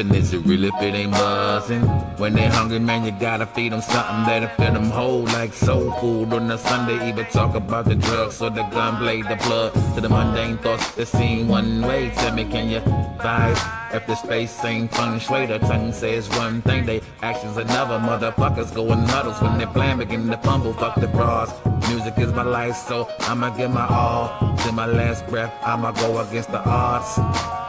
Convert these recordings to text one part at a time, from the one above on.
Heaven is it real if it ain't buzzing? When they hungry, man, you gotta feed them something that'll fit them whole, like soul food on a Sunday. Even talk about the drugs or the gunblade, the plug to the mundane thoughts that seem one way. Tell me, can you vibe? If the space ain't feng shui, the tongue says one thing, they actions another. Motherfuckers go in huddles when they plan, begin to fumble. Fuck the bras. Music is my life, so I'ma give my all. Till my last breath, I'ma go against the odds.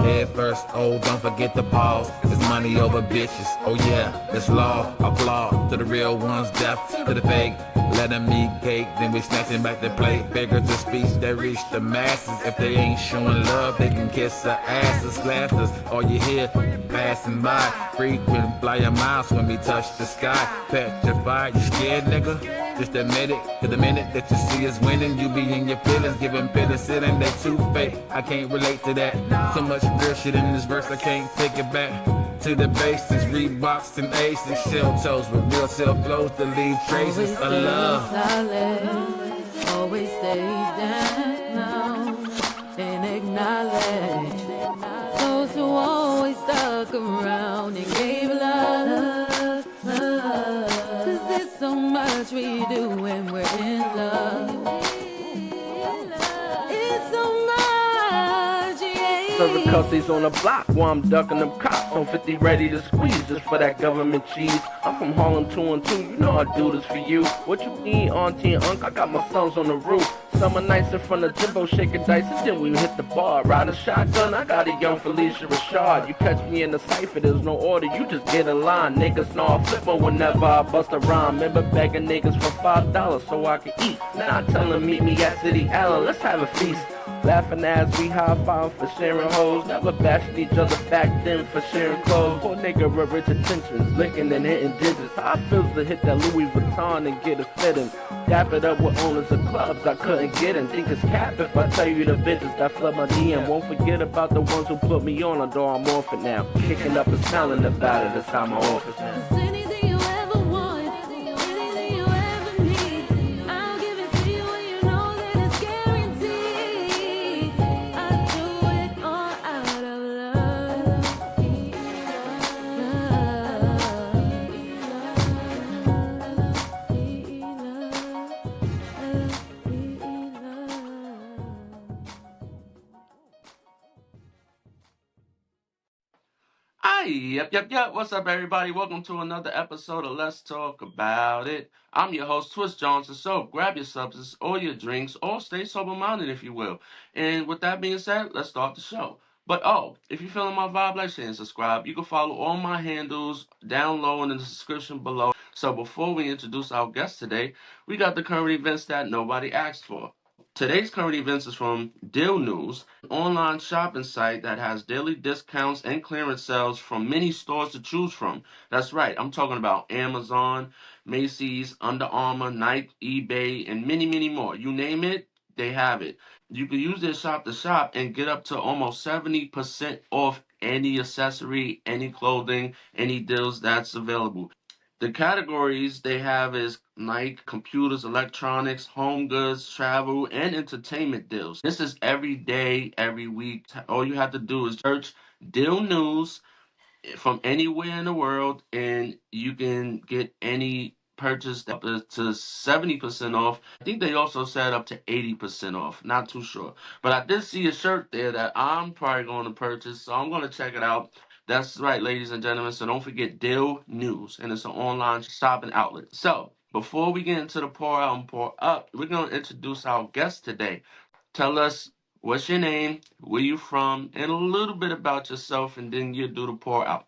Head first, oh, don't forget the pause. It's money over bitches, oh yeah, it's law. Applaud to the real ones, deaf to the fake. Let them eat cake, then we snatching back the plate. Figures of speech that reach the masses. If they ain't showing love, they can kiss our asses, laughter. All you hear passing by, frequent flyer miles when we touch the sky. Petrified, you scared, nigga? Just admit it, to the minute that you see us winning, you be in your feelings, giving penicillin, they too fake. I can't relate to that. So much real shit in this verse, I can't take it back. To the basics, Reeboks and Aces, shell toes with real self flows to leave traces of love. Always stays down and acknowledge those who always stuck around and gave love. Cause there's so much we do when we're in love. It's so much, yeah. Serving cussies on the block while I'm ducking them cops on 50 ready to squeeze just for that government cheese. I'm from Harlem 2 and 2, you know I do this for you. What you need, auntie and uncle? I got my sons on the roof. Summer nights in front of Jimbo shaking dice, and then we hit the bar. Ride a shotgun, I got a young Felicia Rashad. You catch me in the cypher, there's no order, you just get in line. Niggas know I flip on whenever I bust a rhyme. Remember begging niggas for $5 so I can eat. Now I tell them meet me at City Allen, let's have a feast. Laughing as we high-five for sharing hoes. Never bashing each other back then for sharing clothes. Poor nigga with rich intentions, licking and hitting digits. How it feels to hit that Louis Vuitton and get a fitting. Dap it up with owners of clubs I couldn't get in. Think it's cap if I tell you the bitches that flood my DM. Won't forget about the ones who put me on, although I'm off it now. Kicking up and smelling about it, that's how my office now. Anything you ever want, anything you ever need, I'll give it to you and you know that it's guaranteed. I do it all out of love. Yep. What's up, everybody? Welcome to another episode of Let's Talk About It. I'm your host, Twist Johnson. So grab your substance or your drinks or stay sober-minded, if you will. And with that being said, let's start the show. But if you're feeling my vibe, like, share, and subscribe. You can follow all my handles down low in the description below. So before we introduce our guest today, we got the current events that nobody asked for. Today's current events is from Deal News, an online shopping site that has daily discounts and clearance sales from many stores to choose from. That's right, I'm talking about Amazon, Macy's, Under Armour, Nike, eBay, and many, many more. You name it, they have it. You can use their shop to shop and get up to almost 70% off any accessory, any clothing, any deals that's available. The categories they have is Nike, computers, electronics, home goods, travel, and entertainment deals. This is every day, every week. All you have to do is search Deal News from anywhere in the world, and you can get any purchase up to 70% off. I think they also said up to 80% off. Not too sure. But I did see a shirt there that I'm probably going to purchase, so I'm going to check it out. That's right, ladies and gentlemen. So don't forget Deal News, and it's an online shopping outlet. So before we get into the pour out and pour up, we're going to introduce our guest today. Tell us what's your name, where you from, and a little bit about yourself, and then you do the pour out.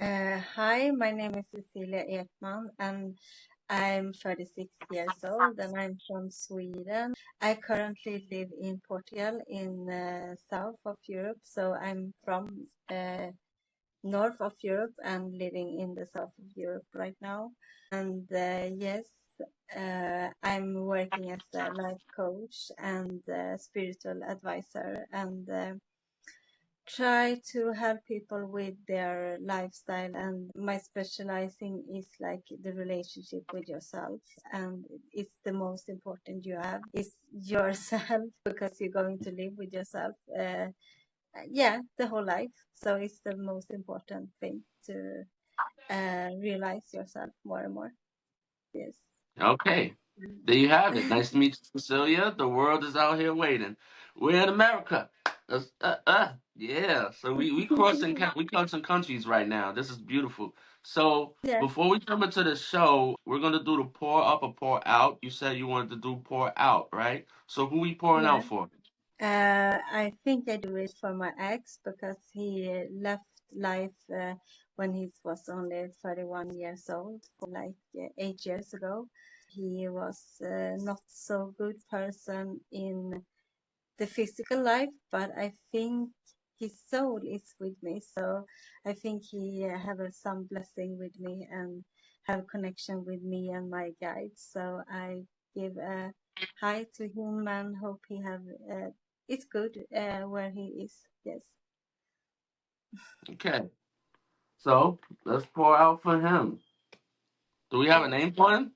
Hi, my name is Cecilia Ekman and I'm 36 years old and I'm from Sweden. I currently live in Portugal in south of Europe, so I'm from north of Europe and living in the south of Europe right now. And yes, I'm working as a life coach and spiritual advisor and try to help people with their lifestyle, and my specializing is like the relationship with yourself, and it's the most important you have is yourself because you're going to live with yourself yeah, the whole life. So it's the most important thing to realize yourself more and more. Yes. Okay. There you have it. Nice to meet you, Cecilia. The world is out here waiting. We're in America. Yeah. So we crossing countries right now. This is beautiful. So Yeah, before we jump into the show, we're gonna do the pour up or pour out. You said you wanted to do pour out, right? So who we pouring yeah. out for? I think I do it for my ex because he left life when he was only 31 years old, like 8 years ago. He was not so good person in the physical life, but I think his soul is with me. So I think he have some blessing with me and have connection with me and my guides. So I give a hi to him and hope he have it's good where he is. Yes. Okay. So let's pour out for him. Do we have a Yeah. name for him?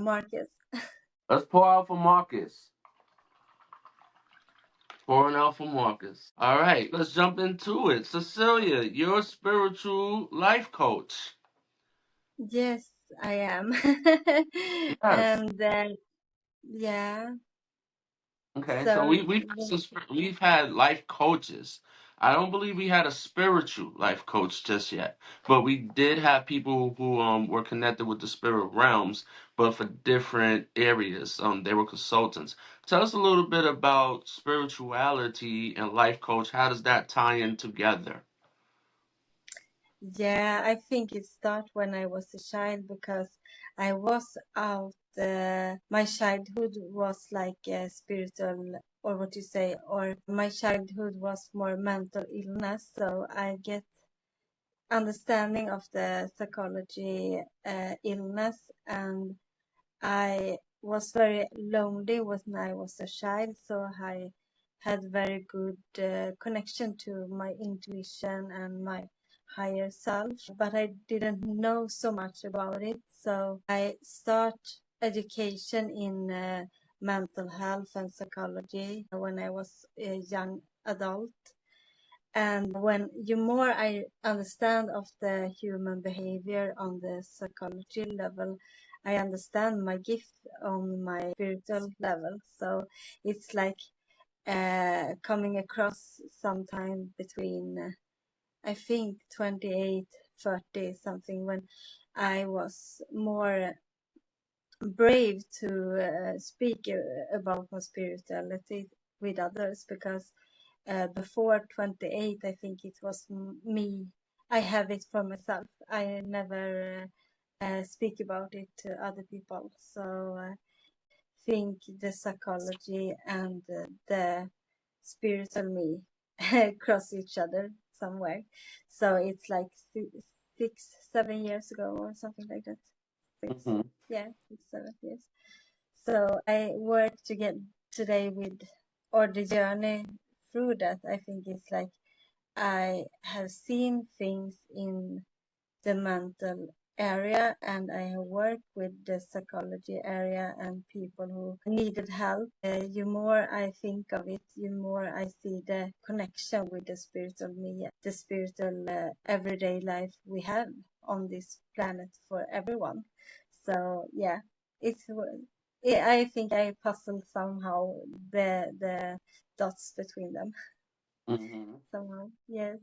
Marcus. Let's pour out for Marcus. Pouring out for Marcus. All right, let's jump into it. Cecilia, you're a spiritual life coach. Yes, I am. Yes. And yeah. Okay, so So we've had life coaches. I don't believe we had a spiritual life coach just yet, but we did have people who were connected with the spirit realms, but for different areas. They were consultants. Tell us a little bit about spirituality and life coach. How does that tie in together? yeah, I think it started when I was a child because I was out. My childhood was like a spiritual, or what you say, or my childhood was more mental illness. So I get understanding of the psychology illness, and I was very lonely when I was a child. So I had very good connection to my intuition and my higher self, but I didn't know so much about it. So I start education in mental health and psychology when I was a young adult. And when you more I understand of the human behavior on the psychology level, I understand my gift on my spiritual level. So it's like coming across sometime between I think 28, 30 something when I was more brave to speak about my spirituality with others because before 28 I think it was me. I have it for myself. I never speak about it to other people. So I think the psychology and the spiritual me cross each other somewhere. So it's like 6, 7 years ago or something like that. Six, Hmm. yeah, 6, 7 years. So I work to get today with, or the journey through that, I think it's like I have seen things in the mental area and I have worked with the psychology area and people who needed help. You more I think of it, you more I see the connection with the spiritual me, the spiritual everyday life we have on this planet for everyone. So yeah, it's I think I puzzle somehow the dots between them Hmm. somehow. Yes.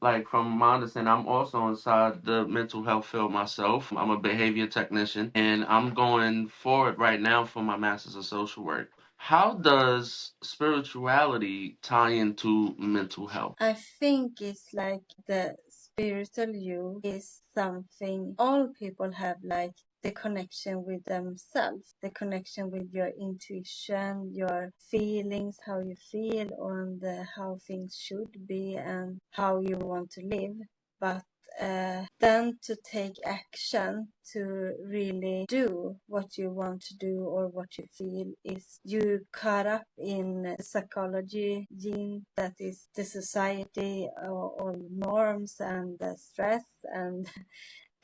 Like from my understanding, I'm also inside the mental health field myself. I'm a behavior technician and I'm going forward right now for my master's of social work. How does spirituality tie into mental health? I think it's like the spiritual you is something all people have, like the connection with themselves, the connection with your intuition, your feelings, how you feel, and how things should be and how you want to live. But then to take action to really do what you want to do or what you feel is you caught up in psychology gene that is the society or norms and the stress and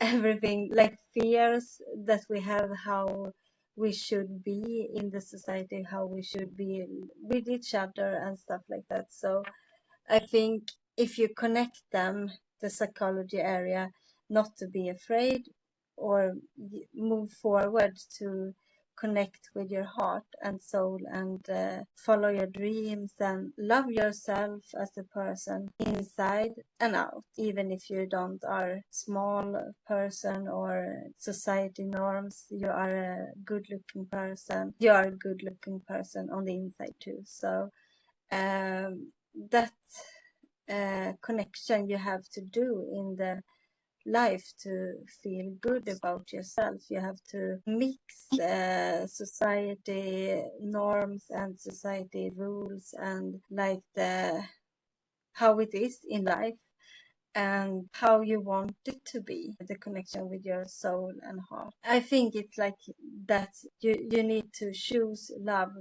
everything like fears that we have, how we should be in the society, how we should be with each other and stuff like that. So I think if you connect them, the psychology area, not to be afraid or move forward to connect with your heart and soul and follow your dreams and love yourself as a person inside and out, even if you don't are small person or society norms, you are a good looking person, you are a good looking person on the inside too. So that connection you have to do in the life to feel good about yourself. You have to mix society norms and society rules and like the how it is in life and how you want it to be, the connection with your soul and heart. I think it's like that you need to choose love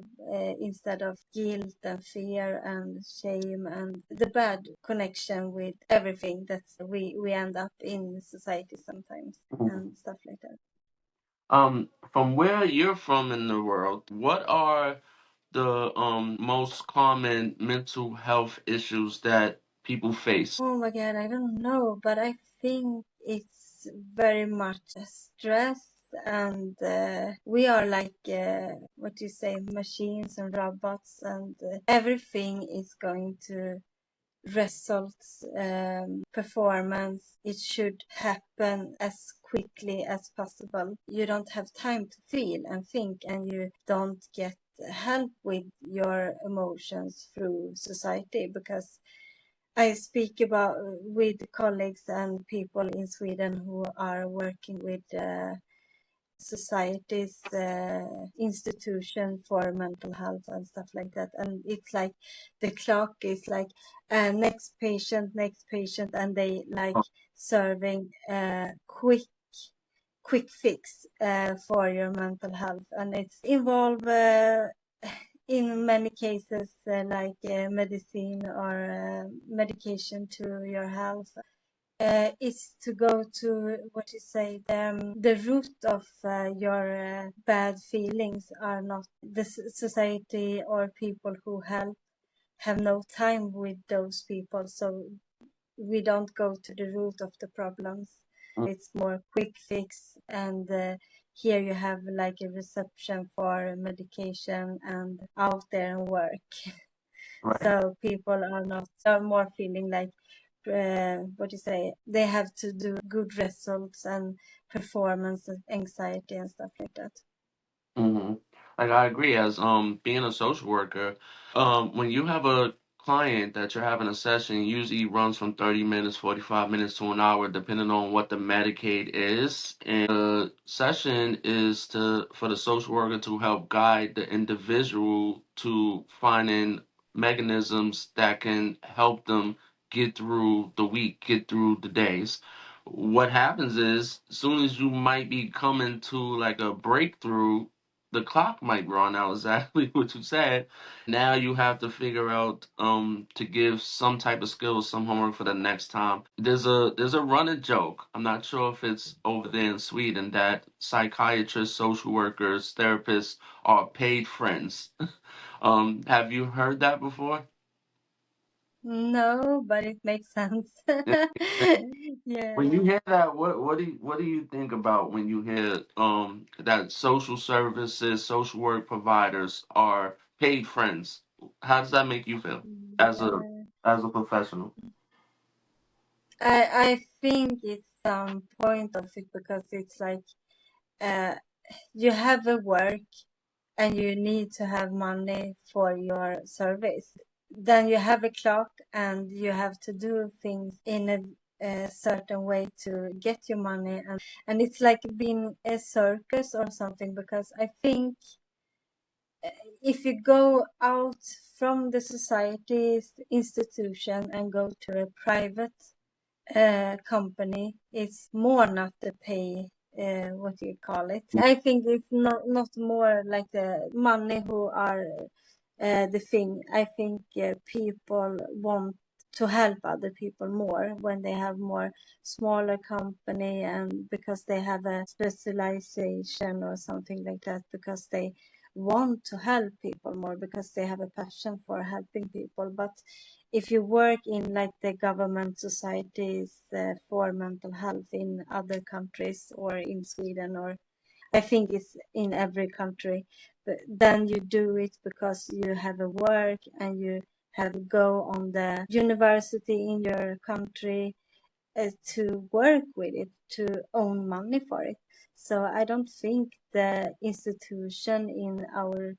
instead of guilt and fear and shame and the bad connection with everything that we end up in society sometimes and stuff like that. From where you're from in the world, what are the most common mental health issues that people face? Oh my God, I don't know, but I think it's very much stress and we are like, what do you say, machines and robots and everything is going to results, performance. It should happen as quickly as possible. You don't have time to feel and think and you don't get help with your emotions through society because I speak about with colleagues and people in Sweden who are working with society's institution for mental health and stuff like that. And it's like the clock is like next patient, and they like serving quick fix for your mental health, and it's involve in many cases medicine or medication to your health. Is to go to what you say the root of your bad feelings are not the society or people who help have no time with those people, so we don't go to the root of the problems. It's more quick fix and here you have like a reception for medication and out there and work. Right. So people are more feeling like what do you say, they have to do good results and performance anxiety and stuff like that. hmm Like I agree. As being a social worker, when you have a client that you're having a session, it usually runs from 30 minutes, 45 minutes to an hour, depending on what the Medicaid is. And the session is to for the social worker to help guide the individual to finding mechanisms that can help them get through the week, get through the days. What happens is, as soon as you might be coming to like a breakthrough, the clock might run out, exactly what you said. Now you have to figure out to give some type of skills, some homework for the next time. There's a running joke. I'm not sure if it's over there in Sweden that psychiatrists, social workers, therapists are paid friends. Have you heard that before? No, but it makes sense. When Yeah. you hear that, what do you think about when you hear that social services, social work providers are paid friends? How does that make you feel as a Yeah. as a professional? I think it's some point of it because it's like uh, you have a work and you need to have money for your service. Then you have a clock and you have to do things in a certain way to get your money, and it's like being a circus or something because I think if you go out from the society's institution and go to a private company, it's more not the pay, what do you call it? I think it's not more like the money who are the thing. I think people want to help other people more when they have more smaller company, and because they have a specialization or something like that, because they want to help people more, because they have a passion for helping people. But if you work in like the government societies for mental health in other countries or in Sweden, or I think it's in every country, but then you do it because you have a work and you have go on the university in your country to work with it, to own money for it. So I don't think the institution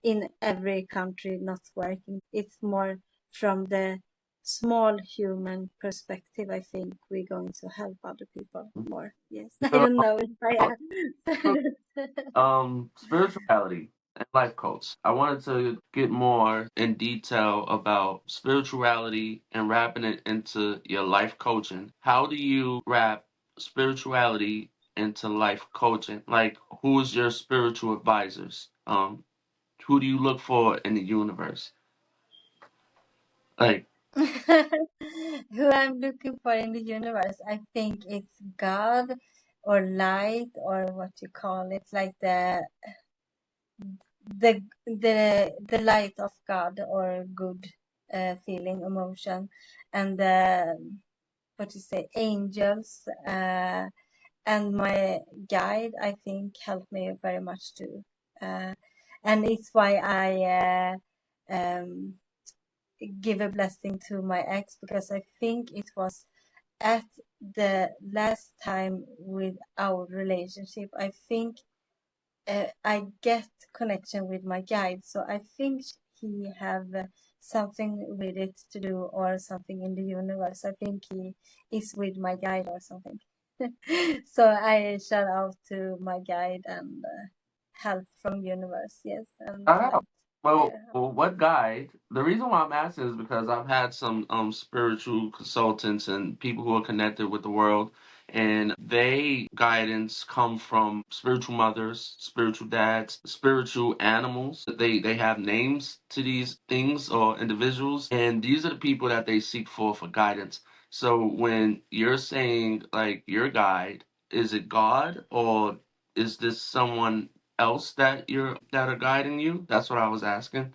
in every country not working. It's more from the small human perspective. I think we're going to help other people more. Yes, I So, don't know if I answered it. spirituality and life coach. I wanted to get more in detail about spirituality and wrapping it into your life coaching. How do you wrap spirituality into life coaching? Like, who is your spiritual advisors? Who do you look for in the universe? Like, Who I'm looking for in the universe, I think it's God or light, or what you call it, like the light of God, or good feeling, emotion, and what you say, angels, and my guide, I think, helped me very much too, and it's why I give a blessing to my ex, because I think it was at the last time with our relationship, I think I get connection with my guide. So I think he have something with it to do, or something in the universe. I think he is with my guide or something. So I shout out to my guide and help from universe. Yes, and the ah, light well, there. what guide? The reason why I'm asking is because I've had some spiritual consultants and people who are connected with the world, and they guidance come from spiritual mothers, spiritual dads, spiritual animals. They have names to these things or individuals, and these are the people that they seek for guidance. So when you're saying like your guide, is it God or is this someone else that are guiding you? That's what I was asking.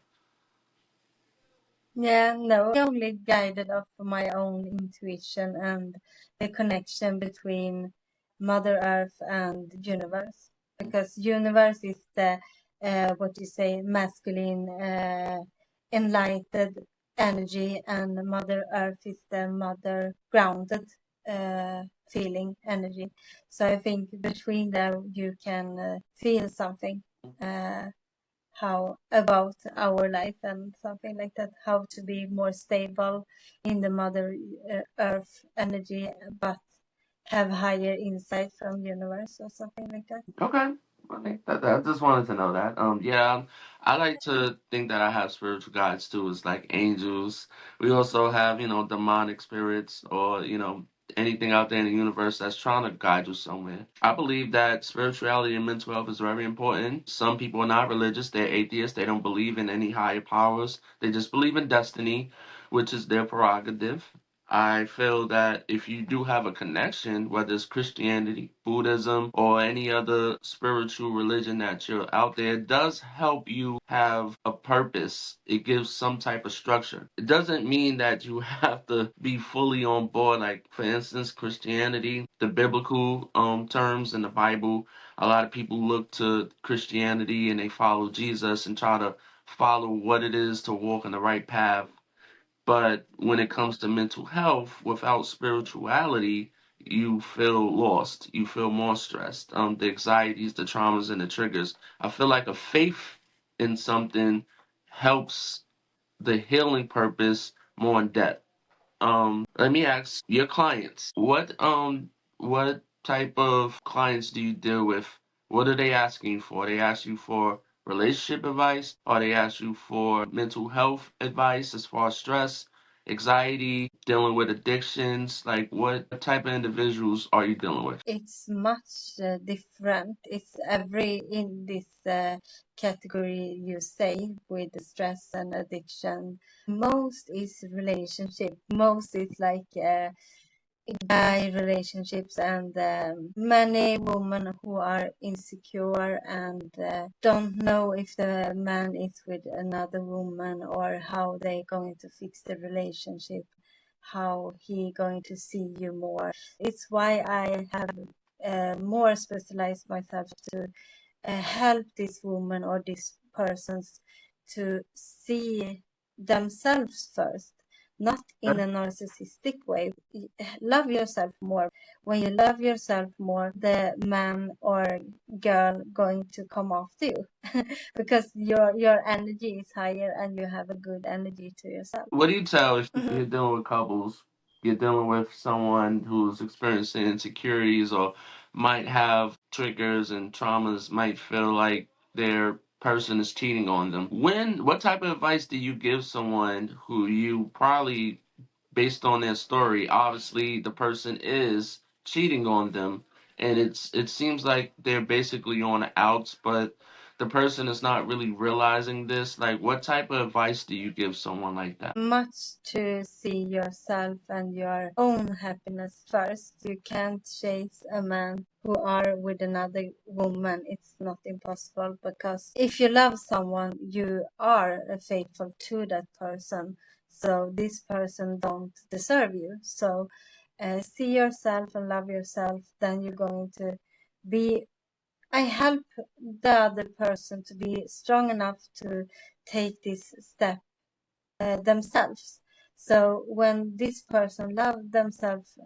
Yeah, no, I only guided off my own intuition and the connection between Mother Earth and universe. Because universe is the what you say, masculine, enlightened energy, and Mother Earth is the mother grounded feeling energy. So I think between them you can feel something. How about our life and something like that, how to be more stable in the mother earth energy, but have higher insight from universe or something like that. Okay. Okay. I just wanted to know that. Yeah, I like to think that I have spiritual guides too. It's like angels. We also have, demonic spirits or, anything out there in the universe that's trying to guide you somewhere. I believe that spirituality and mental health is very important. Some people are not religious, they're atheists, they don't believe in any higher powers. They just believe in destiny, which is their prerogative. I feel that if you do have a connection, whether it's Christianity, Buddhism, or any other spiritual religion that you're out there, it does help you have a purpose. It gives some type of structure. It doesn't mean that you have to be fully on board. Like, for instance, Christianity, the biblical terms in the Bible, a lot of people look to Christianity and they follow Jesus and try to follow what it is to walk in the right path, but when it comes to mental health, without spirituality, you feel lost. You feel more stressed. The anxieties, the traumas, and the triggers. I feel like a faith in something helps the healing purpose more in depth. Let me ask your clients, what type of clients do you deal with? What are they asking for? They ask you for relationship advice, or they ask you for mental health advice as far as stress? anxiety, dealing with addictions? Like, what type of individuals are you dealing with? It's much different. It's every in this category you say with the stress and addiction. Most is relationship. Most is like guy relationships, and many women who are insecure and don't know if the man is with another woman or how they going to fix the relationship, how he going to see you more. It's why I have more specialized myself to help this woman or these persons to see themselves first, not in a narcissistic way. Love yourself more. When you love yourself more, the man or girl going to come after you because your energy is higher and you have a good energy to yourself. What do you tell if you're Mhm. dealing with couples? You're dealing with someone who's experiencing insecurities or might have triggers and traumas, might feel like their person is cheating on them. What type of advice do you give someone who you probably, based on their story, obviously the person is cheating on them, and it seems like they're basically on the outs, but the person is not really realizing this. Like, what type of advice do you give someone like that? Much to see yourself and your own happiness first. You can't chase a man who are with another woman. It's not impossible, because if you love someone, you are faithful to that person. So this person don't deserve you. So see yourself and love yourself. Then you're going to be. I help the other person to be strong enough to take this step themselves. So when this person love themselves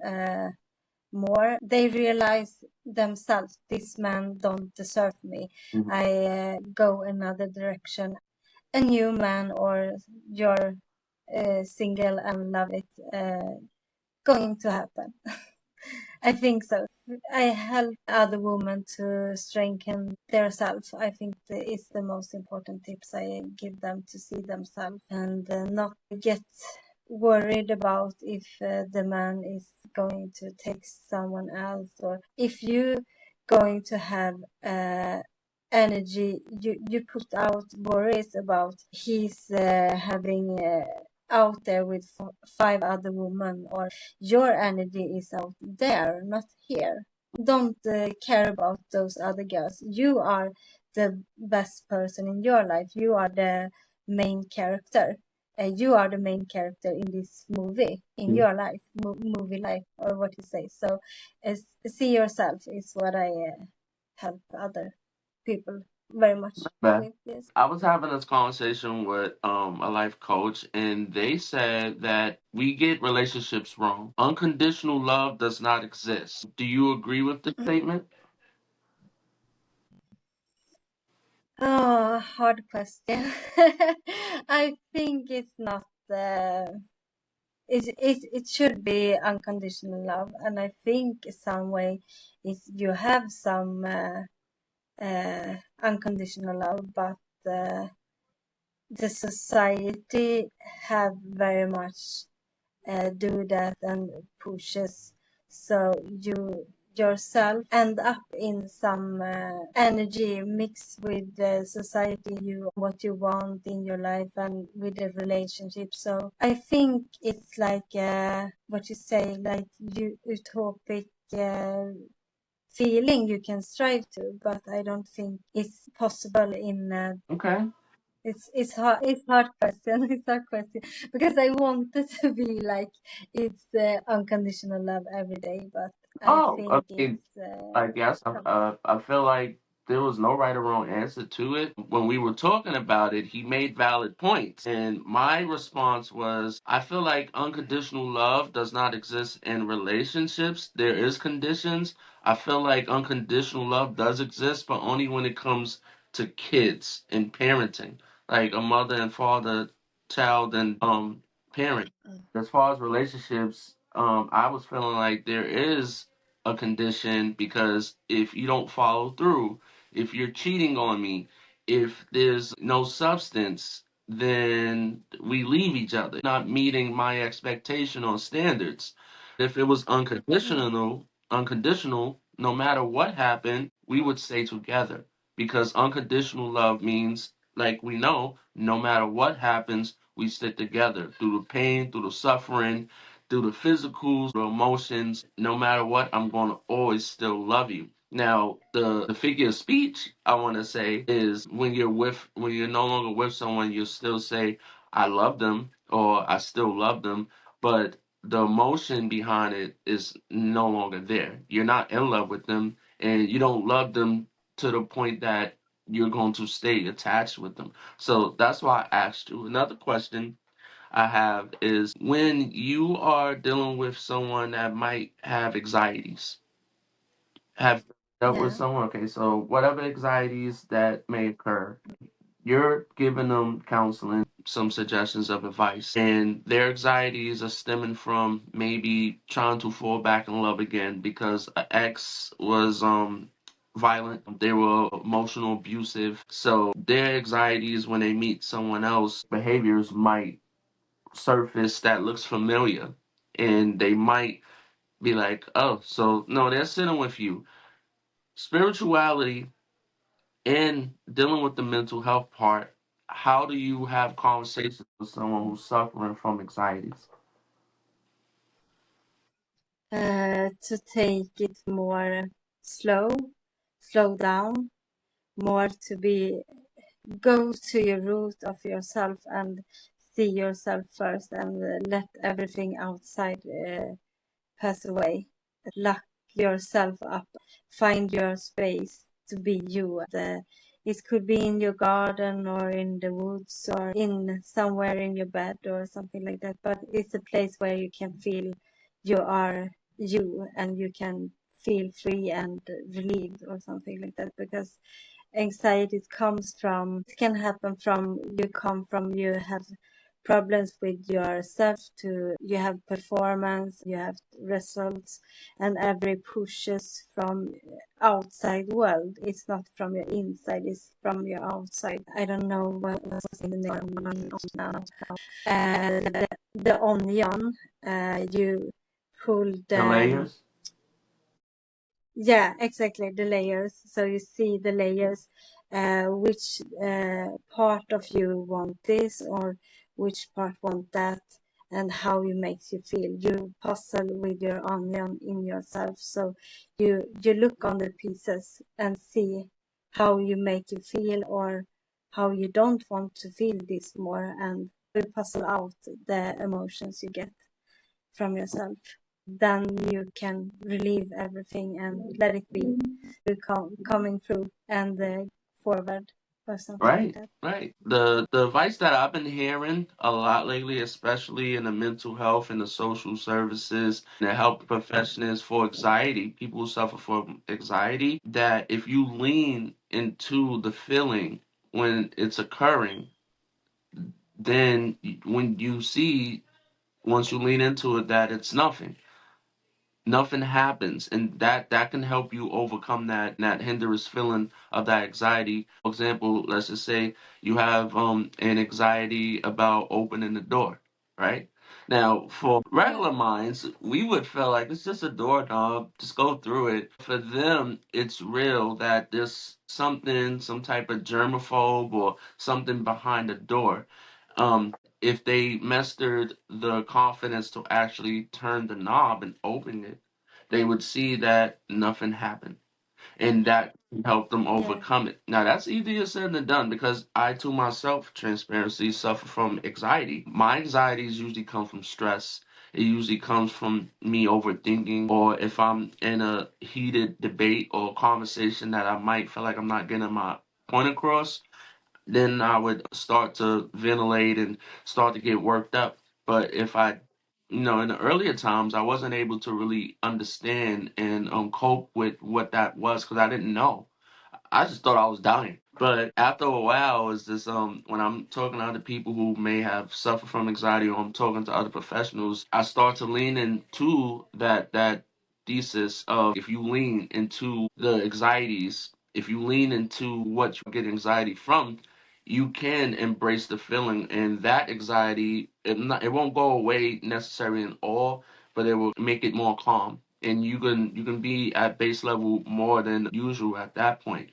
more, they realize themselves, this man don't deserve me. Mhm. I go another direction. A new man, or you're single and love it, going to happen. I think so. I help other women to strengthen their self. I think that is the most important tips I give them, to see themselves and not get worried about if the man is going to text someone else, or if you going to have energy, you put out worries about he's having out there with five other women, or your energy is out there, not here. Don't care about those other girls. You are the best person in your life. You are the main character. You are the main character in this movie, in your life, movie life, or what you say. So, see yourself is what I help other people very much Beth, with this. I was having this conversation with a life coach, and they said that we get relationships wrong. Unconditional love does not exist. Do you agree with this statement? Oh, hard question. I think it's not. It should be unconditional love, and I think some way is you have some unconditional love, but the society have very much do that and pushes, so you yourself end up in some energy mixed with the society, you what you want in your life and with the relationship. So I think it's like what you say, like you utopic feeling you can strive to, but I don't think it's possible in Okay. it's hard question. It's hard question, because I want it to be like it's unconditional love every day, but I Oh, I think mean, it's I guess comes. I feel like there was no right or wrong answer to it. When we were talking about it, he made valid points. And my response was, I feel like unconditional love does not exist in relationships. There is conditions. I feel like unconditional love does exist, but only when it comes to kids and parenting, like a mother and father, child and parent. As far as relationships, I was feeling like there is a condition, because if you don't follow through, if you're cheating on me, if there's no substance, then we leave each other, not meeting my expectation or standards. If it was Yeah. unconditional, no matter what happened, we would stay together. Because unconditional love means, like we know, no matter what happens, we stick together through the pain, through the suffering, through the physicals, the emotions. No matter what, I'm going to always still love you. Now, the figure of speech I want to say is when you're no longer with someone, you still say I love them or I still love them, but the emotion behind it is no longer there. You're not in love with them, and you don't love them to the point that you're going to stay attached with them. So that's why I asked you. Another question I have is when you are dealing with someone that might have anxieties, have dealt with Yeah. someone, okay, so whatever anxieties that may occur, you're giving them counseling, some suggestions of advice, and their anxieties are stemming from maybe trying to fall back in love again because an ex was violent, they were emotional abusive. So their anxieties when they meet someone else, behaviors might surface that looks familiar. And they might be like, oh, so no, they're sitting with you. Spirituality in dealing with the mental health part, how do you have conversations with someone who's suffering from anxieties? To take it more slow, slow down, more to be go to your root of yourself and see yourself first and let everything outside pass away. Lock yourself up, find your space to be you. It could be in your garden or in the woods or in somewhere in your bed or something like that. But it's a place where you can feel you are you and you can feel free and relieved or something like that. Because anxiety comes from, it can happen from, you have problems with yourself to you have performance, you have results, and every pushes from outside world. It's not from your inside, it's from your outside. I don't know what was the name now. The onion, you pull The the, layers, yeah, exactly, the layers. So you see the layers, which part of you want this or which part want that, and how it makes you feel. You puzzle with your onion in yourself. So you look on the pieces and see how you make you feel or how you don't want to feel this more, and you puzzle out the emotions you get from yourself. Then you can relieve everything and let it be coming through and forward or something like right? that. Right. The advice that I've been hearing a lot lately, especially in the mental health and the social services and the health professions for anxiety, people who suffer from anxiety, that if you lean into the feeling when it's occurring, then when you see once you lean into it that it's nothing happens, and that can help you overcome that hindrance feeling of that anxiety. For example, let's just say you have an anxiety about opening the door, right? Now for Yeah, regular minds, we would feel like it's just a doorknob, just go through it. For them, it's real that there's something, some type of germaphobe or something behind the door. If they mustered the confidence to actually turn the knob and open it, they would see that nothing happened. And that helped them yeah, overcome it. Now, that's easier said than done because I, too, myself, transparency, suffer from anxiety. My anxieties usually come from stress. It usually comes from me overthinking, or if I'm in a heated debate or conversation that I might feel like I'm not getting my point across, then I would start to ventilate and start to get worked up. But if I, in the earlier times, I wasn't able to really understand and cope with what that was because I didn't know. I just thought I was dying. But after a while, it's just when I'm talking to other people who may have suffered from anxiety, or I'm talking to other professionals, I start to lean into that thesis of if you lean into the anxieties, if you lean into what you get anxiety from, you can embrace the feeling, and that anxiety, it won't go away necessarily in all, but it will make it more calm, and you can be at base level more than usual at that point.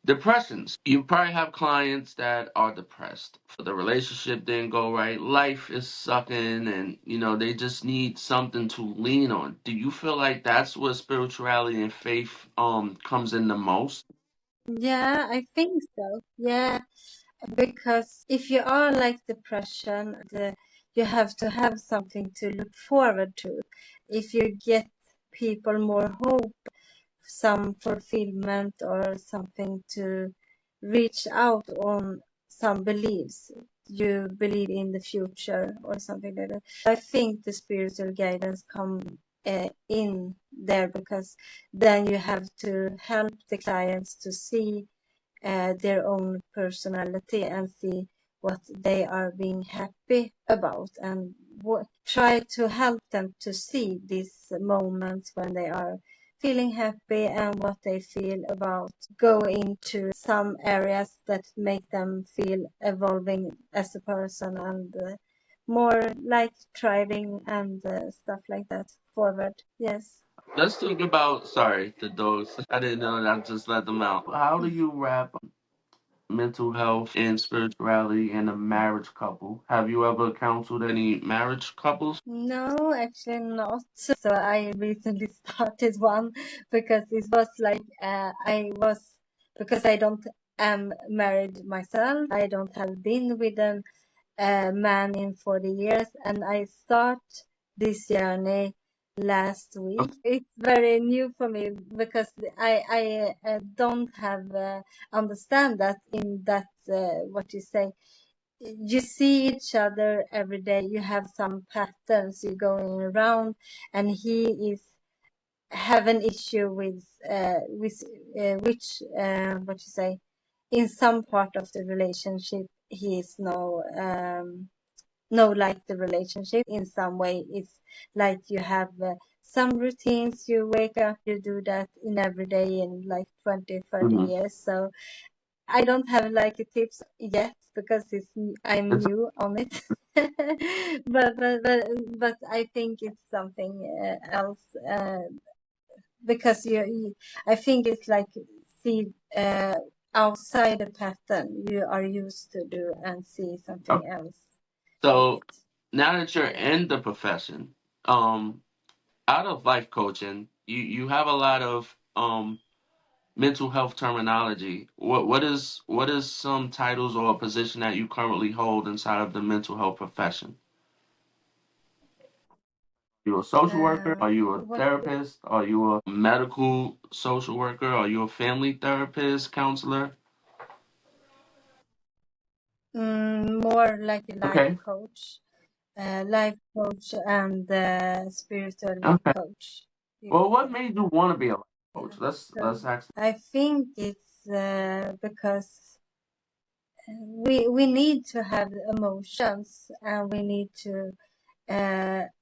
Depressions. You probably have clients that are depressed. The relationship didn't go right. Life is sucking, and they just need something to lean on. Do you feel like that's where spirituality and faith comes in the most? Yeah, I think so. Yeah, because if you are like depression, you have to have something to look forward to. If you get people more hope, some fulfillment, or something to reach out on, some beliefs you believe in the future or something like that. I think the spiritual guidance come in there, because then you have to help the clients to see their own personality and see what they are being happy about, and try to help them to see these moments when they are feeling happy and what they feel about go into some areas that make them feel evolving as a person, and more like thriving and stuff like that forward. Yes. Let's talk about, sorry, the dogs. I didn't know that. I just let them out. How do you wrap mental health and spirituality in a marriage couple? Have you ever counseled any marriage couples? No, actually not. So I recently started one, because it was like because I don't am married myself. I don't have been with a man in 40 years, and I start this journey last week. It's very new for me, because I don't have understand that in that what you say, you see each other every day, you have some patterns you're going around, and he is have an issue with which what you say, in some part of the relationship he is no like the relationship in some way. It's like you have some routines, you wake up, you do that in every day in like 20-30 years. So I don't have like a tips yet, because I'm It's new on it. But I think it's something else, because I think it's like see outside the pattern you are used to do and see a, something else in so it. now that you're in the profession, um, out of life coaching, you have a lot of mental health terminology. What is some titles or a position that you currently hold inside of the mental health profession? You a social worker? Are you a What therapist? Are you a medical social worker? Are you a family therapist, counselor? more like a Okay. life coach and spiritual Okay. coach, you Well, could what say. made you want to be a life coach? Yeah. Let's So ask. I think it's because we need to have emotions, and we need to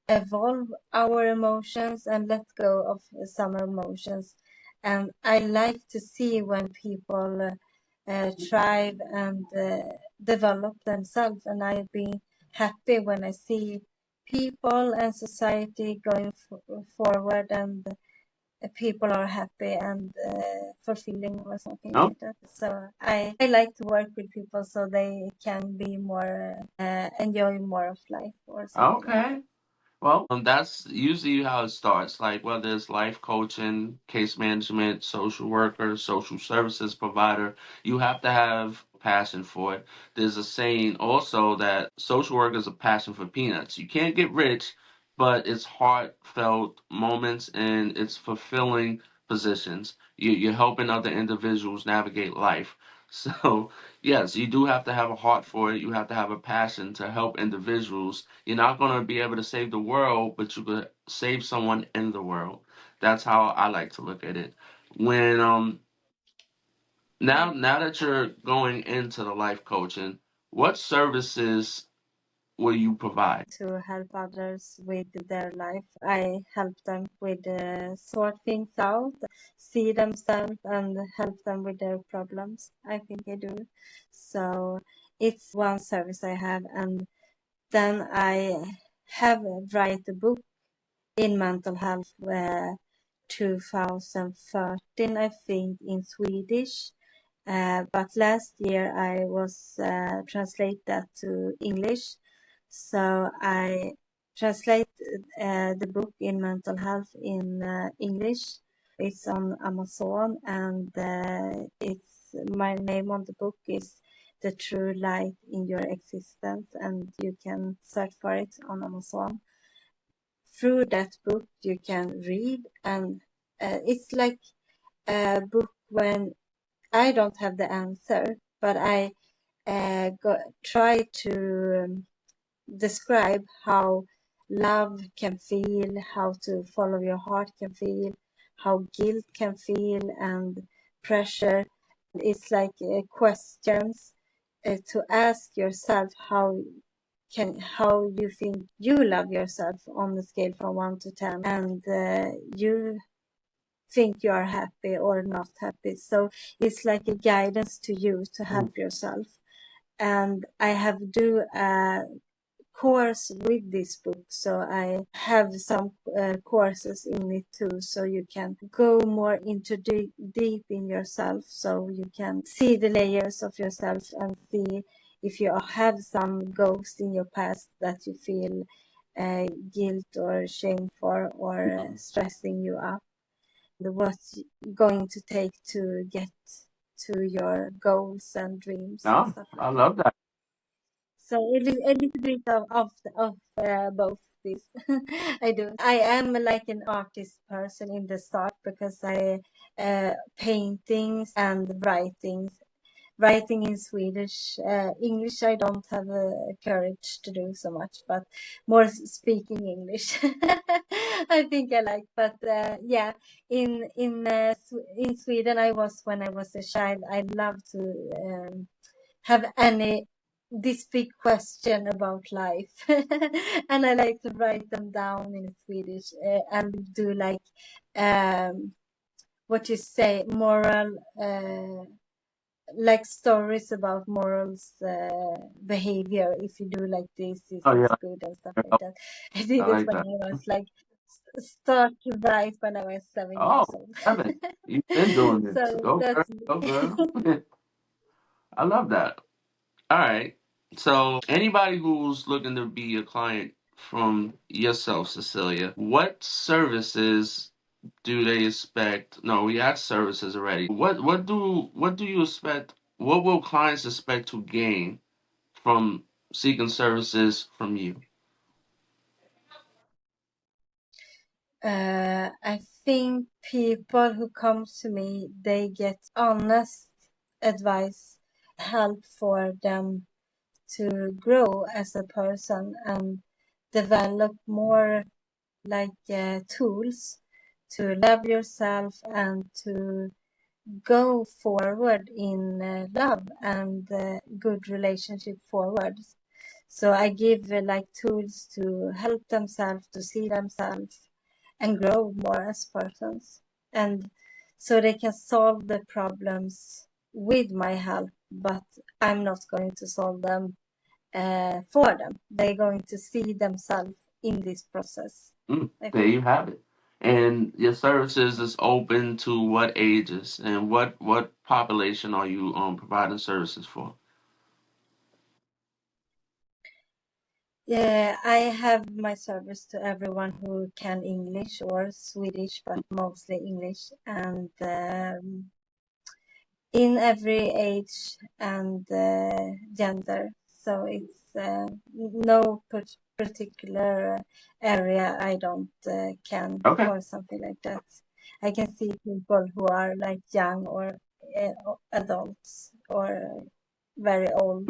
evolve our emotions and let go of some emotions. And I like to see when people thrive and develop themselves. And I've been happy when I see people and society going forward, and people are happy and fulfilling or something No. like that. So I like to work with people so they can be more enjoy more of life or something like that. Okay. Well, that's usually how it starts. Like whether it's life coaching, case management, social worker, social services provider, you have to have passion for it. There's a saying also that social work is a passion for peanuts. You can't get rich, but it's heartfelt moments and it's fulfilling positions. You're helping other individuals navigate life. So, yes, you do have to have a heart for it. You have to have a passion to help individuals. You're not going to be able to save the world, but you could save someone in the world. That's how I like to look at it. When now that you're going into the life coaching, what services will you provide? To help others with their life. I help them with sort things out, see themselves, and help them with their problems. I think I do. So it's one service I have, and then I have write a book in mental health 2013, I think, in Swedish. But last year I was translate that to English. So I translate the book in mental health in English. It's on Amazon, and it's my name on the book is The True Light in Your Existence, and you can search for it on Amazon. Through that book you can read, and it's like a book when I don't have the answer, but I try to describe how love can feel, how to follow your heart can feel, how guilt can feel, and pressure. It's like questions to ask yourself how you think you love yourself on the scale from 1 to 10, and you think you are happy or not happy. So it's like a guidance to you to help yourself. And I have do a course with this book, so I have some courses in it too, so you can go more into deep in yourself, so you can see the layers of yourself and see if you have some ghosts in your past that you feel guilt or shame for, or stressing you up, what's going to take to get to your goals and dreams and Oh, stuff I like that. love that. So a little bit of both this. I do. I am like an artist person in the start, because I paintings and writings. Writing in Swedish, English I don't have courage to do so much, but more speaking English. I think I like. But yeah, in Sweden I was, when I was a child, I loved to have this big question about life, and I like to write them down in Swedish and do like what you say, moral, like stories about morals, behavior. If you do like this Oh is yeah, good and stuff like that. I did I it like when that. I was like start to write when I was 7 Oh, years old. 7. You've been doing this. So Go girl, that's go me. girl. I love that. All right. So anybody who's looking to be a client from yourself, Cecilia, what services do they expect? No, we asked services already. What do you expect? What will clients expect to gain from seeking services from you? I think people who come to me, they get honest advice, help for them to grow as a person and develop more like tools to love yourself and to go forward in love and good relationship forward. So I give like tools to help themselves to see themselves and grow more as persons, and so they can solve the problems with my help, but I'm not going to solve them for them. They're going to see themselves in this process, I There think. you have it. And your services is open to what ages and what population are you providing services for? Yeah, I have my service to everyone who can English or Swedish, but mostly English, and in every age and gender. So it's no particular area I don't can, Okay. or something like that. I can see people who are like young or adults or very old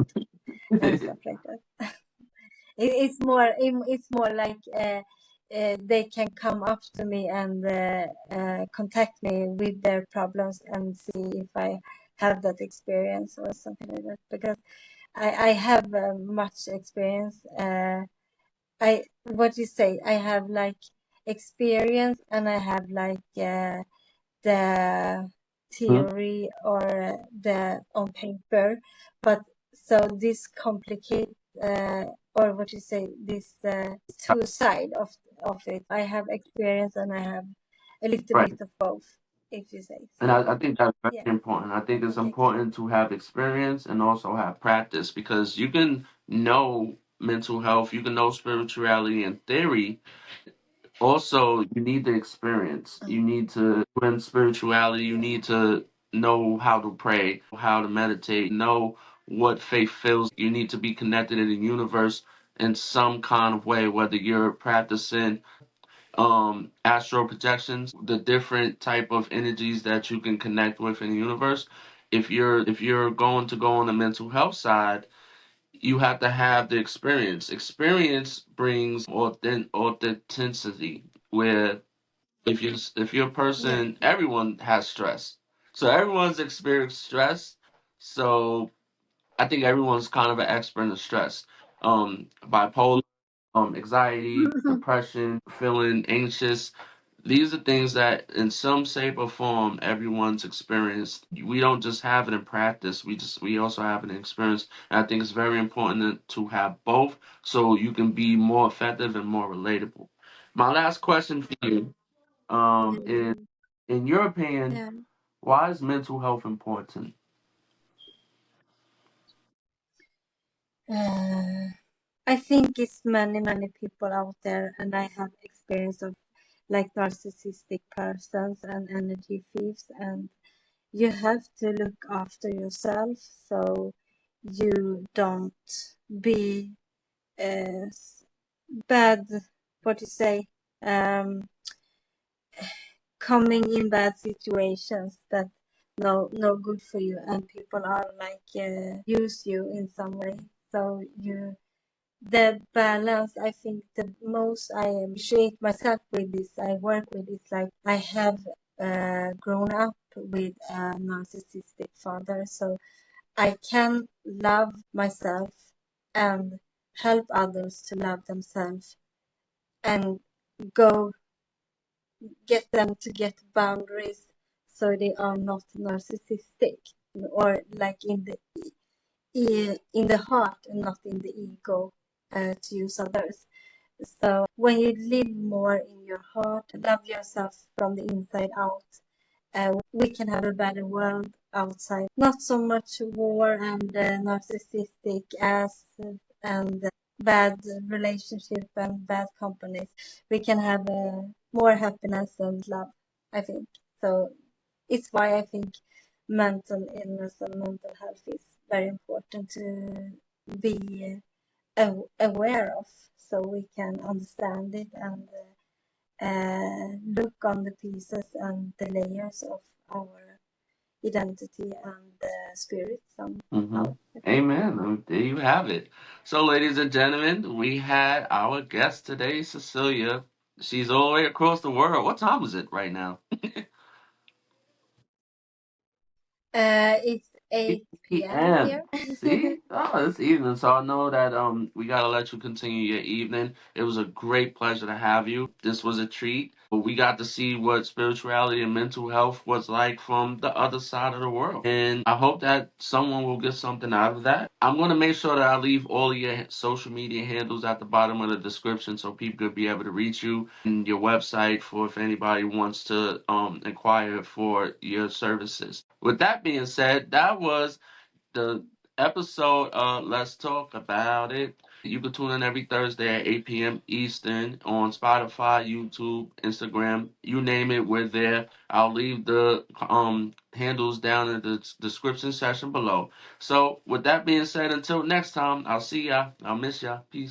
and stuff like that. It's more like they can come up to me and contact me with their problems and see if I have that experience or something like that. Because I have much experience. What you say? I have like experience, and I have like the Mhm. theory or the on paper, but so this complicate or what you say, this two side of it. I have experience and I have a little Right. bit of both, if you say And so. I think that's very Yeah. important. I think it's Okay. Okay. important to have experience and also have practice because you can know mental health, you can know spirituality in theory. Also, you need the experience. You Mm. need to, in spirituality, you Yeah. need to know how to pray, how to meditate, know what faith feels. You need to be connected to the universe in some kind of way, whether you're practicing astral projections, the different type of energies that you can connect with in the universe. If you're going to go on the mental health side, you have to have the experience. Experience brings authenticity. Where if you're a Yeah. person, everyone has stress, so everyone's experienced stress. So I think everyone's kind of an expert in stress. Bipolar, anxiety, depression, feeling anxious. These are things that, in some shape or form, everyone's experienced. We don't just have it in practice. We also have it in experience. And I think it's very important to have both, so you can be more effective and more relatable. My last question for you, is, Mm. in your opinion, Yeah. why is mental health important? Uh, I think it's many people out there, and I have experience of like narcissistic persons and energy thieves, and you have to look after yourself so you don't be bad, what you say, um, coming in bad situations that no good for you, and people are like use you in some way. So you the balance, I think the most I appreciate myself with this I work with is like I have grown up with a narcissistic father, so I can love myself and help others to love themselves and go get them to get boundaries so they are not narcissistic or like in the heart and not in the ego to use others. So when you live more in your heart, love yourself from the inside out, we can have a better world outside. Not so much war and narcissistic as and bad relationship and bad companies. We can have more happiness and love, I think. So it's why I think mental illness and mental health is very important to be aware of so we can understand it and look on the pieces and the layers of our identity and spirit Hmm. somehow, I think. Amen. There you have it. So, ladies and gentlemen, we had our guest today, Cecilia. She's all the way across the world. What time is it right now? It's 8 p.m. PM. here. See? Oh, it's evening. So I know that we gotta let you continue your evening. It was a great pleasure to have you. This was a treat. We got to see what spirituality and mental health was like from the other side of the world. And I hope that someone will get something out of that. I'm gonna make sure that I leave all of your social media handles at the bottom of the description so people could be able to reach you and your website for if anybody wants to inquire for your services. With that being said, that was the episode of Let's Talk About It. You can tune in every Thursday at 8 p.m. Eastern on Spotify, YouTube, Instagram, you name it, we're there. I'll leave the handles down in the description section below. So, with that being said, until next time, I'll see ya. I'll miss ya. Peace.